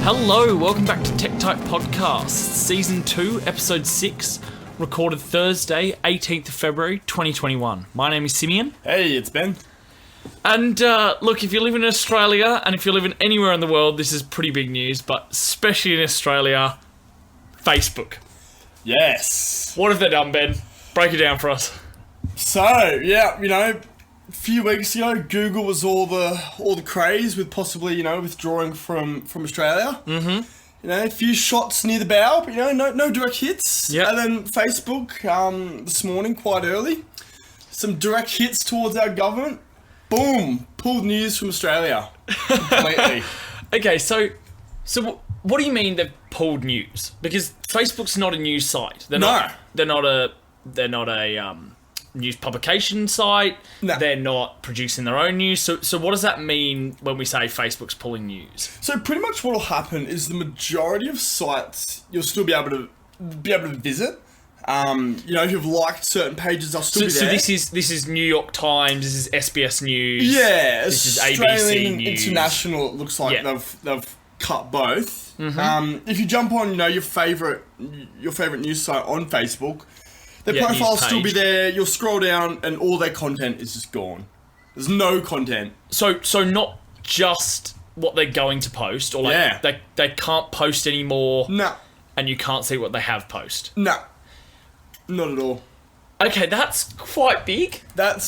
Hello, welcome back to Tech Type Podcast, Season 2, Episode 6, recorded Thursday, 18th of February, 2021. My name is Simeon. Hey, it's Ben. And look, if you live in Australia, and if you live in anywhere in the world, this is pretty big news, but especially in Australia, Facebook. Yes. What have they done, Ben? Break it down for us. So, yeah, a few weeks ago, Google was all the craze with possibly, withdrawing from Australia. Mm-hmm. A few shots near the bow, but, no direct hits. Yep. And then Facebook, this morning, quite early, some direct hits towards our government. Boom! Pulled news from Australia. Completely. Okay, so what do you mean they've pulled news? Because Facebook's not a news site. They're not a news publication site. No. They're not producing their own news. So what does that mean when we say Facebook's pulling news? So pretty much what will happen is the majority of sites you'll still be able to visit. If you've liked certain pages, they'll still be there. So this is New York Times. This is SBS News. Yeah, this is Australian ABC News. International. It looks like they've cut both. Mm-hmm. If you jump on, your favorite news site on Facebook, their profile will still be there. You'll scroll down, and all their content is just gone. There's no content. So not just what they're going to post, or they can't post anymore. No. And you can't see what they have post. No. Not at all. Okay, that's quite big.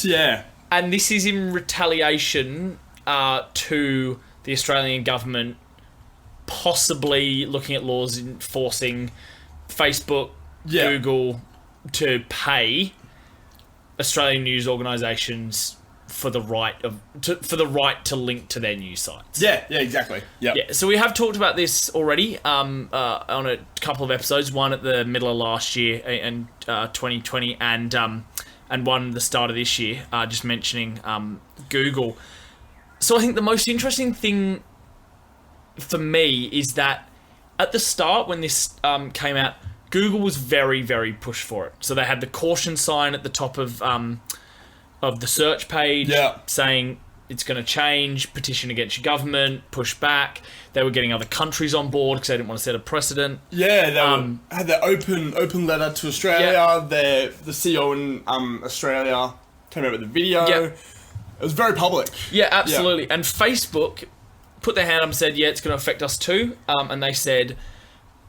Yeah. And this is in retaliation to the Australian government possibly looking at laws enforcing Facebook, Google to pay Australian news organisations for the right to link to their news sites. Yeah, exactly. Yeah. So we have talked about this already on a couple of episodes. One at the middle of last year in 2020, and one at the start of this year. Just mentioning Google. So I think the most interesting thing for me is that at the start when this came out, Google was very, very pushed for it. So they had the caution sign at the top of the search page saying it's going to change, petition against your government, push back. They were getting other countries on board because they didn't want to set a precedent. Yeah, they had their open letter to Australia. Yeah. The CEO in Australia came out with a video. Yeah. It was very public. Yeah, absolutely. Yeah. And Facebook put their hand up and said, it's going to affect us too. And they said,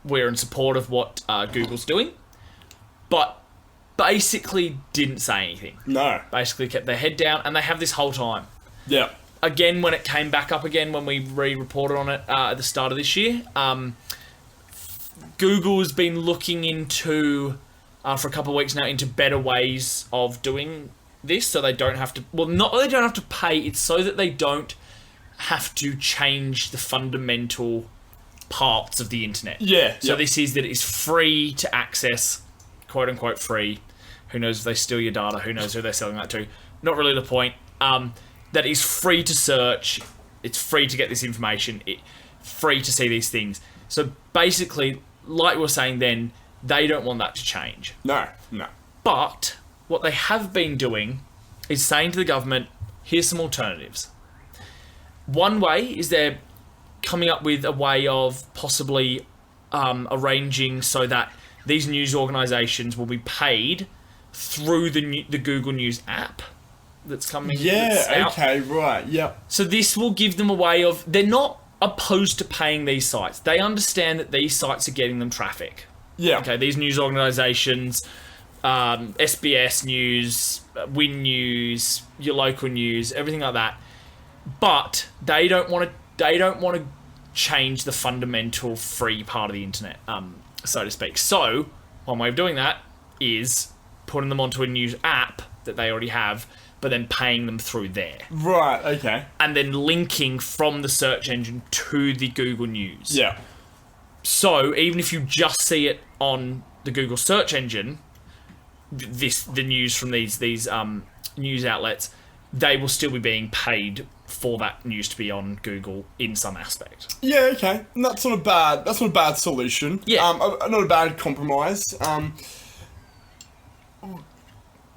we're in support of what Google's doing. But basically didn't say anything. No. Basically kept their head down, and they have this whole time. Yeah. Again, when it came back up again, when we re-reported on it at the start of this year, Google has been looking into, for a couple of weeks now, into better ways of doing this, so they don't have to... Well, not that they don't have to pay, it's so that they don't have to change the fundamental parts of the internet. Yeah. So this is that it's free to access, quote-unquote free. Who knows if they steal your data? Who knows who they're selling that to? Not really the point. That is free to search. It's free to get this information. Free to see these things. So basically, like we were saying then, they don't want that to change. No. But what they have been doing is saying to the government, here's some alternatives. One way is they're coming up with a way of possibly arranging so that these news organisations will be paid through the Google News app that's coming out. Okay, right, yeah. So this will give them a way of... They're not opposed to paying these sites. They understand that these sites are getting them traffic. Yeah. Okay, these news organisations, SBS News, Win News, your local news, everything like that. But they don't want to change the fundamental free part of the internet, so to speak. So one way of doing that is putting them onto a news app that they already have, but then paying them through there. Right, okay. And then linking from the search engine to the Google News. Yeah. So even if you just see it on the Google search engine, the news from these news outlets, they will still be being paid for that news to be on Google in some aspect. Yeah, okay. And that's not a bad solution. Yeah. Not a bad compromise.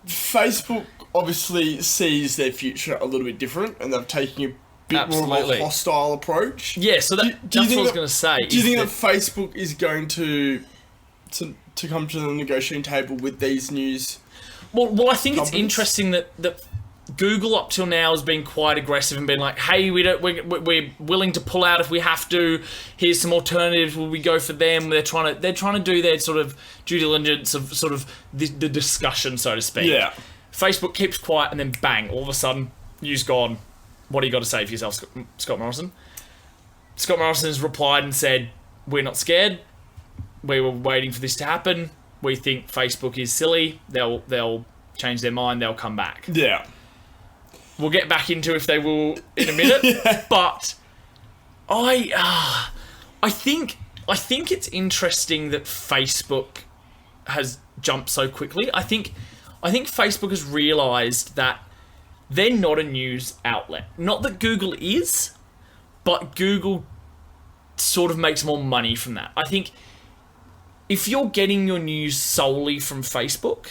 Facebook obviously sees their future a little bit different, and they're taking bit more of a hostile approach. Yeah, so that's what I was going to say. Do you think that Facebook is going to come to the negotiating table with these news? Well, I think it's interesting that Google up till now has been quite aggressive and been like, hey, we're willing to pull out if we have to. Here's some alternatives. Will we go for them? They're trying to do their sort of due diligence of sort of the discussion, so to speak. Yeah. Facebook keeps quiet and then bang, all of a sudden, news gone. What do you got to say for yourself, Scott Morrison? Scott Morrison has replied and said, we're not scared. We were waiting for this to happen. We think Facebook is silly. They'll change their mind. They'll come back. Yeah. We'll get back into if they will in a minute. Yeah. But I think it's interesting that Facebook has jumped so quickly. I think Facebook has realised that they're not a news outlet. Not that Google is, but Google sort of makes more money from that. I think if you're getting your news solely from Facebook,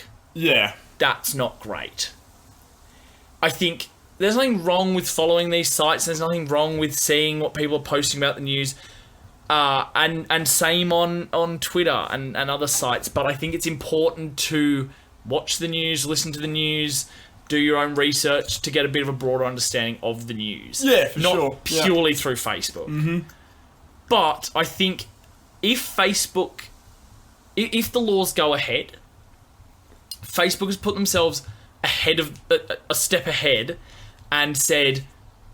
that's not great. I think there's nothing wrong with following these sites. There's nothing wrong with seeing what people are posting about the news. And same on Twitter and other sites. But I think it's important to watch the news, listen to the news, do your own research to get a bit of a broader understanding of the news. Yeah, for sure. Not purely through Facebook. Mm-hmm. But I think if the laws go ahead, Facebook has put themselves ahead of a step ahead and said,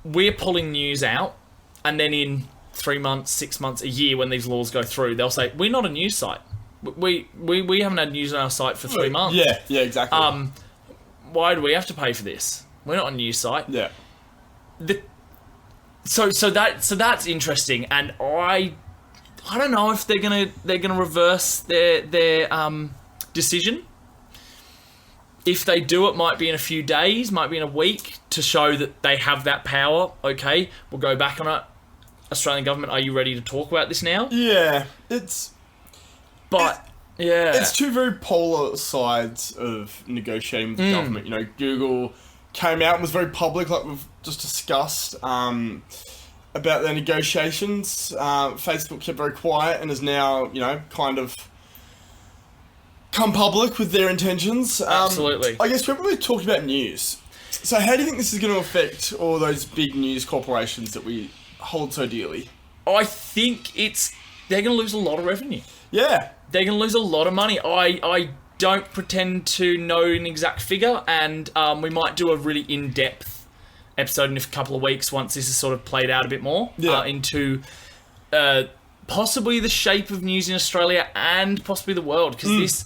we're pulling news out, and then in 3 months, 6 months, a year, when these laws go through, they'll say, we're not a news site. We haven't had news on our site for 3 months. Yeah, exactly. Why do we have to pay for this? We're not a news site. Yeah. So that's interesting, and I don't know if they're gonna reverse their decision. If they do, it might be in a few days, might be in a week, to show that they have that power. Okay, we'll go back on it. Australian government, are you ready to talk about this now? Yeah, it's two very polar sides of negotiating with the government. You know, Google came out and was very public, like we've just discussed, about their negotiations. Facebook kept very quiet and is now, kind of come public with their intentions. Absolutely. I guess we're really talking about news. So how do you think this is going to affect all those big news corporations that we hold so dearly? I think they're going to lose a lot of revenue. Yeah. They're going to lose a lot of money. I don't pretend to know an exact figure, and we might do a really in-depth episode in a couple of weeks once this is sort of played out a bit more into possibly the shape of news in Australia and possibly the world, because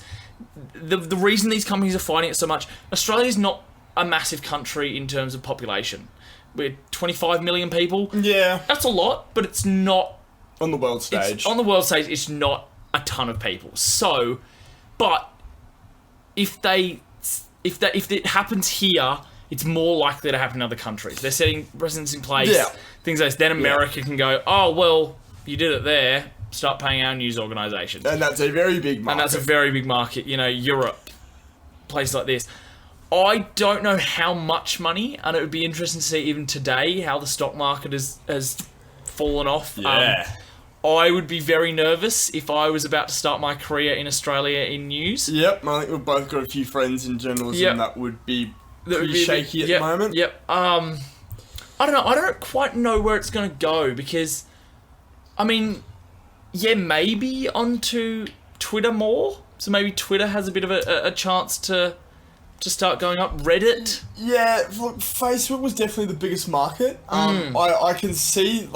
the reason these companies are fighting it so much, Australia's not a massive country in terms of population. We're 25 million people. Yeah. That's a lot, but it's not... On the world stage. On the world stage, it's not a ton of people. So, but if it happens here, it's more likely to happen in other countries. They're setting precedents in place, things like this. Then America can go, oh, well, you did it there, start paying our news organisations. And that's a very big market. Europe, places like this. I don't know how much money, and it would be interesting to see even today how the stock market has fallen off. Yeah. I would be very nervous if I was about to start my career in Australia in news. Yep, I think we've both got a few friends in journalism that would be pretty shaky at the moment. Yep. I don't know. I don't quite know where it's going to go because, maybe onto Twitter more. So maybe Twitter has a bit of a chance to start going up. Reddit. Yeah, look, Facebook was definitely the biggest market. I can see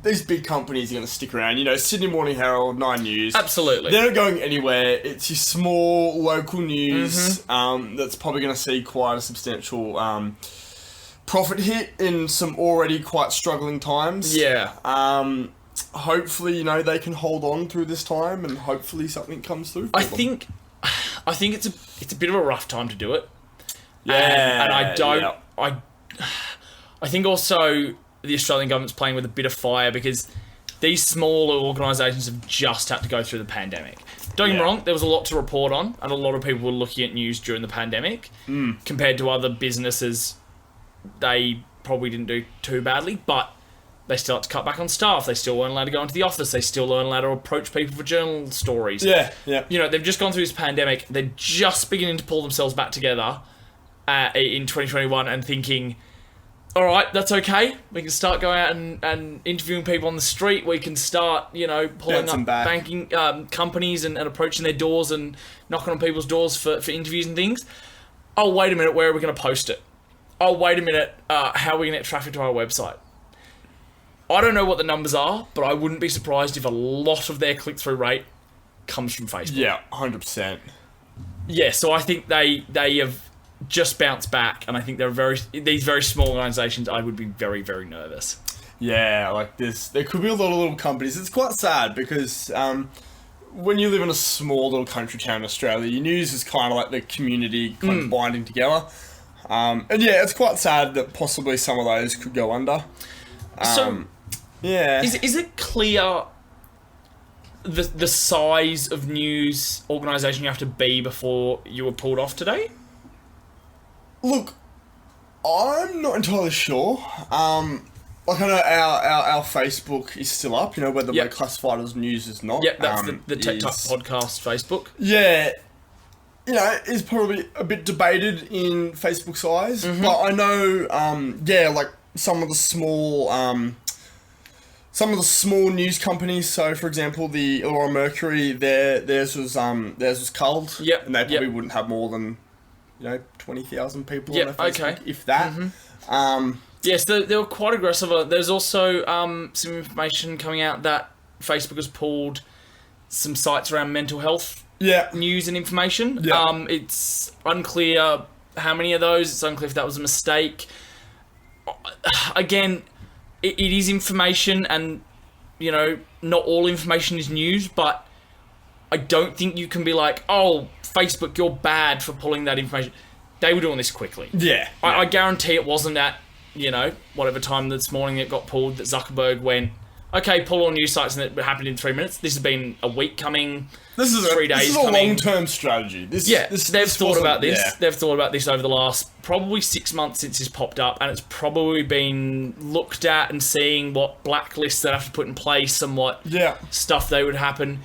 these big companies are going to stick around. Sydney Morning Herald, 9 News. Absolutely. They're not going anywhere. It's your small local news that's probably going to see quite a substantial profit hit in some already quite struggling times. Yeah. Hopefully, they can hold on through this time, and hopefully something comes through. I think it's a bit of a rough time to do it. Yeah. And I don't. Yeah. I think also the Australian government's playing with a bit of fire because these smaller organisations have just had to go through the pandemic. Don't get me wrong, there was a lot to report on, and a lot of people were looking at news during the pandemic. Compared to other businesses, they probably didn't do too badly, but they still had to cut back on staff. They still weren't allowed to go into the office. They still weren't allowed to approach people for journal stories. Yeah. You know, they've just gone through this pandemic. They're just beginning to pull themselves back together in 2021 and thinking, all right, that's okay. We can start going out and interviewing people on the street. We can start, you know, pulling up banking companies and approaching their doors and knocking on people's doors for interviews and things. Oh, wait a minute, where are we going to post it? Oh, wait a minute, how are we going to get traffic to our website? I don't know what the numbers are, but I wouldn't be surprised if a lot of their click-through rate comes from Facebook. Yeah, 100%. Yeah, so I think they have just bounced back, and I think these very small organisations, I would be very, very nervous. Yeah, like there could be a lot of little companies. It's quite sad because when you live in a small little country town in Australia, your news is kind of like the community kind of binding together. And yeah, it's quite sad that possibly some of those could go under. Yeah. Is it clear the size of news organisation you have to be before you were pulled off today? Look, I'm not entirely sure. Like I know our Facebook is still up, you know, whether we're classified as news is not. Yep, that's the Tech Talk podcast Facebook. Yeah. You know, is probably a bit debated in Facebook size, but I know, like some of the small news companies. So, for example, the Illawarra Mercury, theirs was culled. Yep. And they probably wouldn't have more than 20,000 people on their Facebook, if that. Yes, they were quite aggressive. There's also some information coming out that Facebook has pulled some sites around mental health news and information. It's unclear how many of those. It's unclear if that was a mistake. Again, it is information, and not all information is news, but I don't think you can be like, oh, Facebook, you're bad for pulling that information. They were doing this quickly. I guarantee it wasn't at whatever time this morning it got pulled that Zuckerberg went, okay, pull all news sites, and it happened in 3 minutes. This has been a week coming. This is 3 days. This is a long-term strategy. They've thought about this. Yeah. They've thought about this over the last probably 6 months since this popped up, and it's probably been looked at and seeing what blacklists they have to put in place and what stuff they would happen.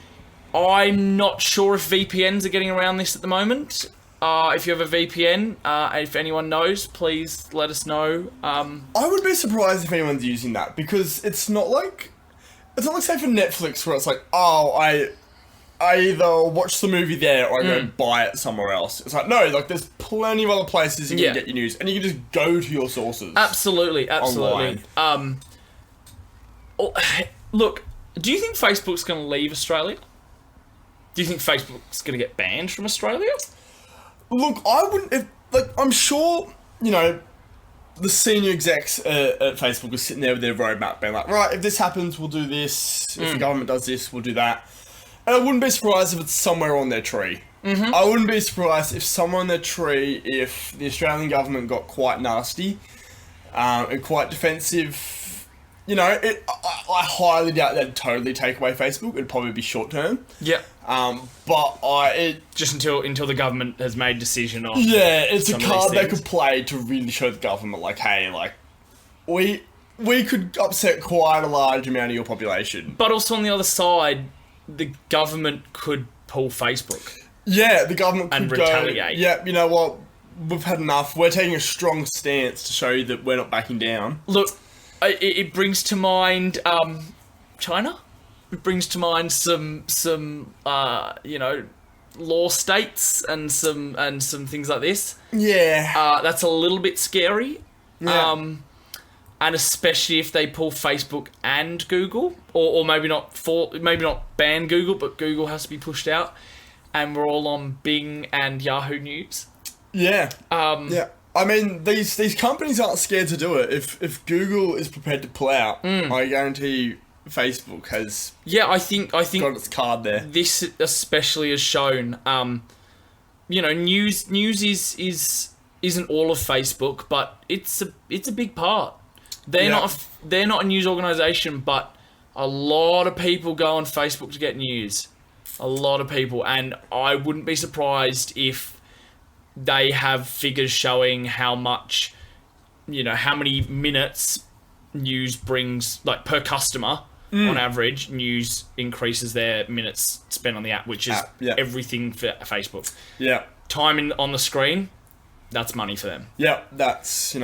I'm not sure if VPNs are getting around this at the moment. If you have a VPN, if anyone knows, please let us know. I would be surprised if anyone's using that, because it's not like say for Netflix where it's like, oh, I either watch the movie there or I go buy it somewhere else. It's like, no, like there's plenty of other places you can get your news, and you can just go to your sources. Absolutely. Online. Look, do you think Facebook's going to leave Australia? Do you think Facebook's going to get banned from Australia? Look, I wouldn't. I'm sure, the senior execs at Facebook are sitting there with their roadmap, being like, right, if this happens, we'll do this. If the government does this, we'll do that. And I wouldn't be surprised if it's somewhere on their tree. I wouldn't be surprised if somewhere on their tree, if the Australian government got quite nasty and quite defensive. I highly doubt they'd totally take away Facebook. It'd probably be short term. Yeah. But just until the government has made a decision on. Yeah, it's a card they could play to really show the government, like, hey, like, we could upset quite a large amount of your population. But also on the other side, the government could pull Facebook. Yeah, the government could retaliate. Yeah, you know what? We've had enough. We're taking a strong stance to show you that we're not backing down. Look, it brings to mind China. It brings to mind some law states and some things like this. Yeah. That's a little bit scary. Yeah. And especially if they pull Facebook and Google, or maybe not ban Google, but Google has to be pushed out, and we're all on Bing and Yahoo News. Yeah. Yeah. I mean, these companies aren't scared to do it. If Google is prepared to pull out, I guarantee Facebook has. Yeah, I think got its card there. This especially has shown. News isn't all of Facebook, but it's a big part. They're not a news organisation, but a lot of people go on Facebook to get news. A lot of people, and I wouldn't be surprised if they have figures showing how much how many minutes news brings, like, per customer. On average, news increases their minutes spent on the app, which is everything for Facebook. Yeah. Time on the screen, that's money for them. Yeah, that's,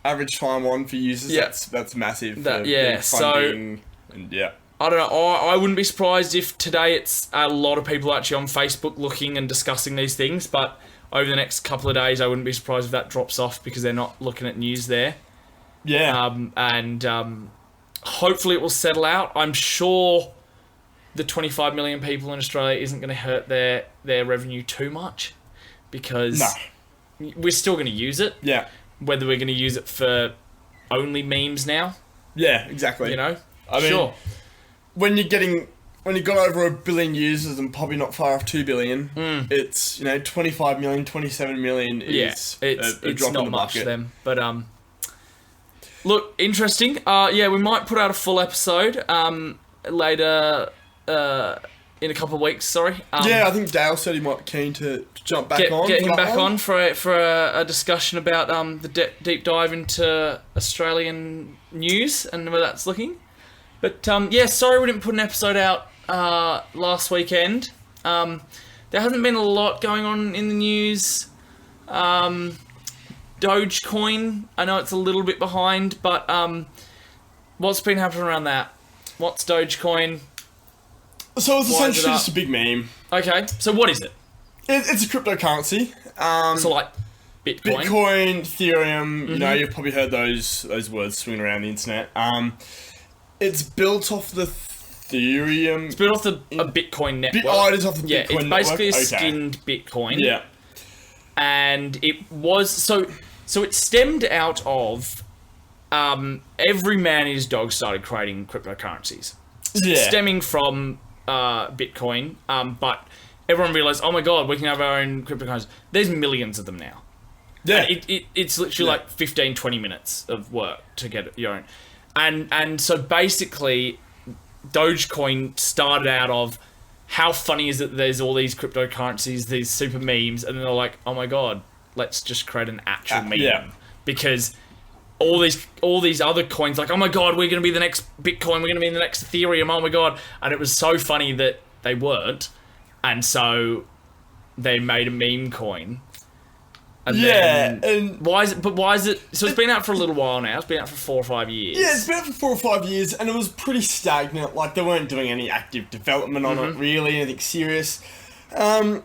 average time on for users, that's massive. Funding, I don't know, I wouldn't be surprised if today it's a lot of people actually on Facebook looking and discussing these things, but over the next couple of days, I wouldn't be surprised if that drops off because they're not looking at news there. Yeah. Hopefully it will settle out. I'm sure the 25 million people in Australia isn't going to hurt their revenue too much because we're still going to use it. Yeah. Whether we're going to use it for only memes now. Yeah, exactly. I mean, when you've got over 1 billion users and probably not far off 2 billion, it's, 25 million, 27 million is a drop not in the much bucket. for them. But, look, interesting. We might put out a full episode later in a couple of weeks. Sorry. I think Dale said he might be keen to jump back on. Get him back on for a discussion about the deep dive into Australian news and where that's looking. But sorry we didn't put an episode out last weekend. There hasn't been a lot going on in the news. Doge Coin, I know it's a little bit behind, but what's been happening around that? What's Doge Coin? So it's essentially just a big meme. Okay, so what is it? It's a cryptocurrency. So like Bitcoin? Bitcoin, Ethereum, you've probably heard those words swinging around the internet. It's built off the Ethereum... It's built off a Bitcoin network. It is off the Bitcoin network. Yeah, it's basically a skinned Bitcoin. Yeah. And it was... So it stemmed out of... every man and his dog started creating cryptocurrencies. Yeah. Stemming from Bitcoin. But everyone realised, oh my god, we can have our own cryptocurrencies. There's millions of them now. Yeah. And it's literally like 15, 20 minutes of work to get your own. And so basically, Dogecoin started out of how funny is it that there's all these cryptocurrencies, these super memes, and then they're like, oh my god, let's just create an actual meme. Yeah. Because all these other coins, like, oh my god, we're going to be the next Bitcoin, we're going to be the next Ethereum, oh my god. And it was so funny that they weren't. And so they made a meme coin. And why is it? So it's been out for a little while now. It's been out for 4 or 5 years. Yeah, it's been out for 4 or 5 years, and it was pretty stagnant. Like, they weren't doing any active development on it, really, anything serious. And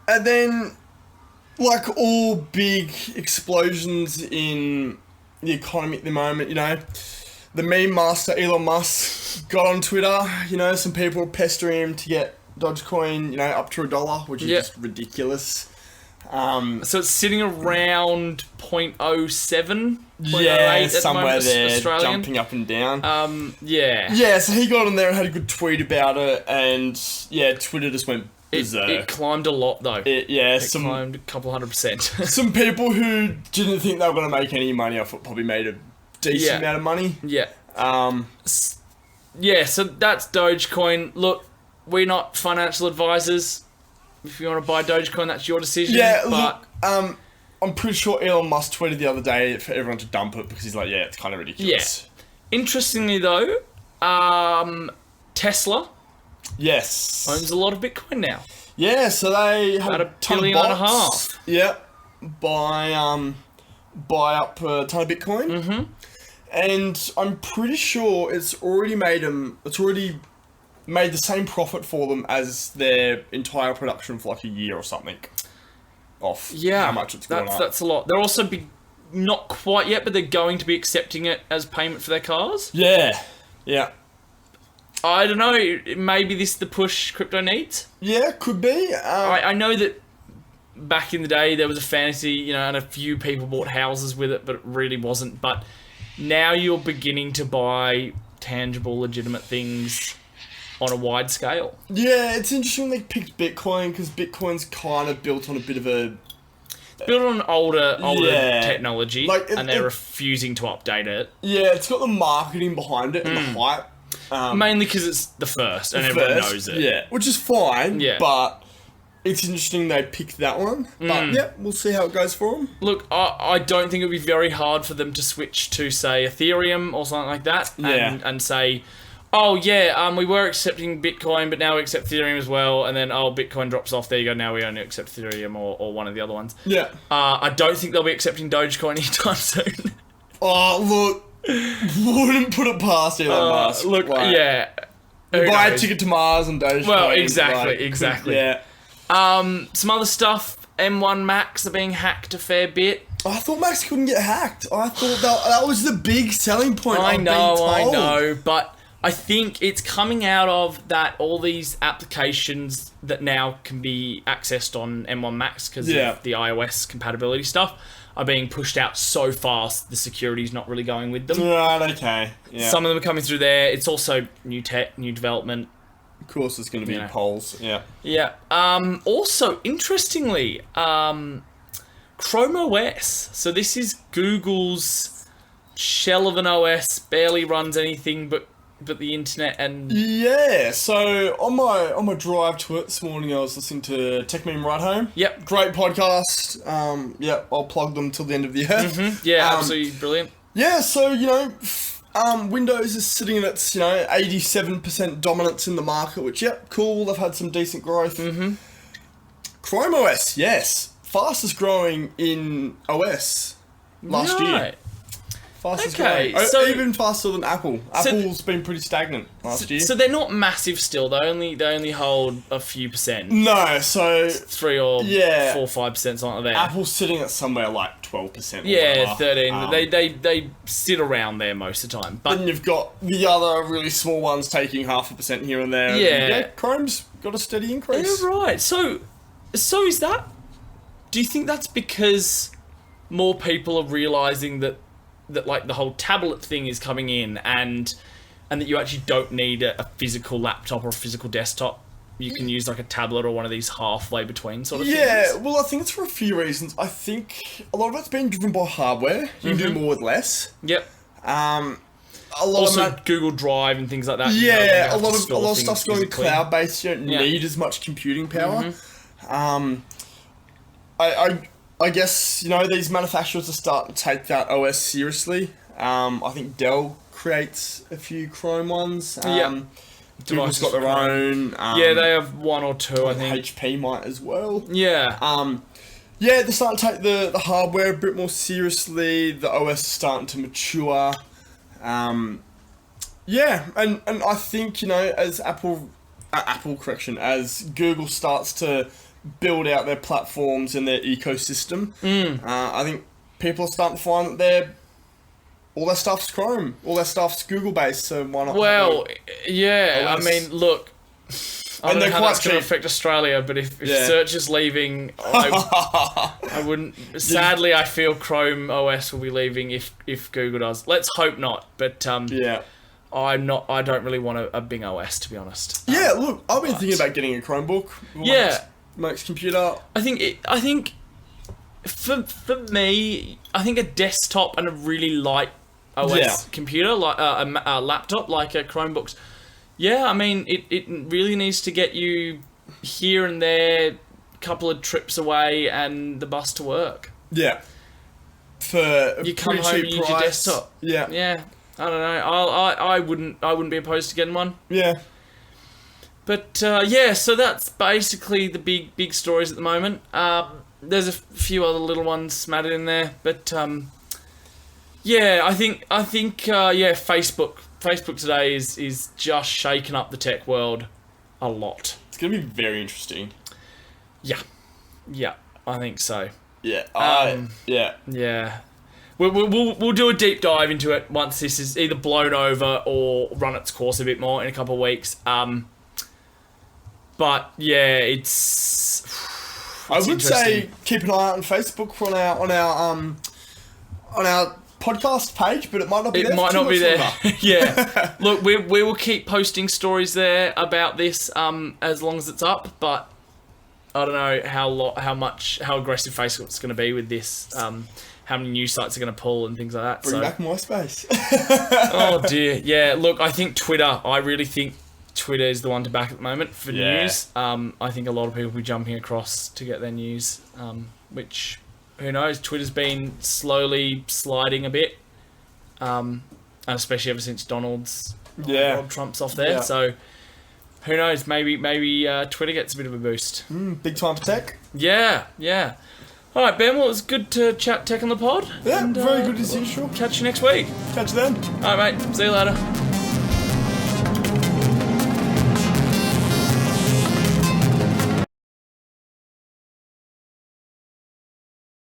then, like all big explosions in the economy at the moment, the meme master Elon Musk got on Twitter. Some people were pestering him to get Dogecoin, up to $1, which is just ridiculous. So it's sitting around 0.07, 0.08 somewhere the there, Australian. jumping up and down. Yeah, so he got on there and had a good tweet about it, and Twitter just went berserk. It climbed a lot though. It climbed a couple 100%. Some people who didn't think they were going to make any money off it probably made a decent amount of money. Yeah. So that's Dogecoin. Look, we're not financial advisors. If you want to buy Dogecoin, that's your decision. Yeah, look, I'm pretty sure Elon Musk tweeted the other day for everyone to dump it because he's like, it's kind of ridiculous. Yeah. Interestingly, though, Tesla owns a lot of Bitcoin now. Yeah, so they had about $1.5 billion. Yep, buy up a ton of Bitcoin. Mm-hmm. And I'm pretty sure it's already made the same profit for them as their entire production for like a year or something. Off how much it's gone up. That's a lot. They're also not quite yet, but they're going to be accepting it as payment for their cars. Yeah. I don't know. Maybe this is the push crypto needs. Yeah, could be. I know that back in the day there was a fantasy, and a few people bought houses with it, but it really wasn't. But now you're beginning to buy tangible, legitimate things on a wide scale. Yeah, it's interesting they picked Bitcoin because Bitcoin's kind of built on a bit of a... built on older technology, and they're refusing to update it. Yeah, it's got the marketing behind it and the hype. Mainly because it's the first and everyone knows it. Yeah, which is fine, but it's interesting they picked that one. But yeah, we'll see how it goes for them. Look, I don't think it would be very hard for them to switch to, say, Ethereum or something like that. And say, oh, yeah, we were accepting Bitcoin, but now we accept Ethereum as well. And then, Bitcoin drops off. There you go. Now we only accept Ethereum or one of the other ones. Yeah. I don't think they'll be accepting Dogecoin anytime soon. Oh, look. Wouldn't put it past Elon Musk. Look, yeah. Buy a ticket to Mars and Dogecoin. Well, exactly. Yeah. Some other stuff. M1 Max are being hacked a fair bit. I thought Max couldn't get hacked. I thought that was the big selling point. I know, but I think it's coming out of that all these applications that now can be accessed on M1 Max because of the iOS compatibility stuff are being pushed out so fast, the security's not really going with them. Right, okay. Yeah. Some of them are coming through there. It's also new tech, new development. Of course, it's going to be polls. Yeah. Yeah. Also, interestingly, Chrome OS. So this is Google's shell of an OS, barely runs anything but the internet and... Yeah, so on my drive to it this morning, I was listening to Tech Meme Ride Home. Yep. Great podcast. I'll plug them till the end of the year. Mm-hmm. Yeah, absolutely brilliant. Yeah, so, Windows is sitting at its, 87% dominance in the market, which, cool, they've had some decent growth. Mm-hmm. Chrome OS, yes. Fastest growing in OS last year. Fastest growing. So, even faster than Apple. Apple's been pretty stagnant last year. So they're not massive still. They only hold a few percent. No, so 3 or 4 or 5%, something like that. Apple's sitting at somewhere like 12%. Yeah, 13. They sit around there most of the time. But then you've got the other really small ones taking 0.5% here and there. Yeah, and Chrome's got a steady increase. Yeah, right. So is that? Do you think that's because more people are realizing that like the whole tablet thing is coming in and that you actually don't need a physical laptop or a physical desktop? You can use like a tablet or one of these halfway between sort of things. Yeah, well, I think it's for a few reasons. I think a lot of it's been driven by hardware. You can do more with less. Yep. A lot of Google Drive and things like that. Yeah, a lot of stuff's going cloud-based. You don't need as much computing power. I guess, these manufacturers are starting to take that OS seriously. I think Dell creates a few Chrome ones. Google's got their own. They have 1 or 2, I think. HP might as well. Yeah. They're starting to take the hardware a bit more seriously. The OS is starting to mature. And I think, as as Google starts to build out their platforms and their ecosystem, I think people are starting to find that all their stuff's Chrome, all their stuff's Google based, so why not? Well, I mean, look, I don't know how that's going to affect Australia, but if search is leaving, I wouldn't. Sadly, I feel Chrome OS will be leaving if Google does. Let's hope not, but I'm not. I don't really want a Bing OS, to be honest. Look, I've been thinking about getting a Chromebook. Max computer. I think for me, I think a desktop and a really light OS computer, like a laptop, like a Chromebooks. Yeah, I mean, it really needs to get you here and there, a couple of trips away, and the bus to work. Yeah. For you come home and use your desktop. Yeah. Yeah. I don't know. I wouldn't be opposed to getting one. Yeah. But so that's basically the big stories at the moment. There's a few other little ones smattered in there, but I think Facebook today is just shaking up the tech world a lot. It's gonna be very interesting. Yeah, I think so. Yeah. Yeah. We'll do a deep dive into it once this is either blown over or run its course a bit more in a couple of weeks. But it's I would say keep an eye out on Facebook on our podcast page, but it might not be there. It might not be there. Yeah. Look, we will keep posting stories there about this as long as it's up, but I don't know how aggressive Facebook's going to be with this. How many news sites are going to pull and things like that. Bring back MySpace. Oh dear. Yeah. Look, I think Twitter. I really think Twitter is the one to back at the moment for news. I think a lot of people will be jumping across to get their news, which, who knows, Twitter's been slowly sliding a bit, and especially ever since Donald Trump's off there. So who knows, maybe Twitter gets a bit of a boost. Big time for tech. Yeah. All right, Ben, well, it was good to chat tech on the pod. Yeah, very good as usual. Catch you next week. Catch you then. All right, mate. See you later.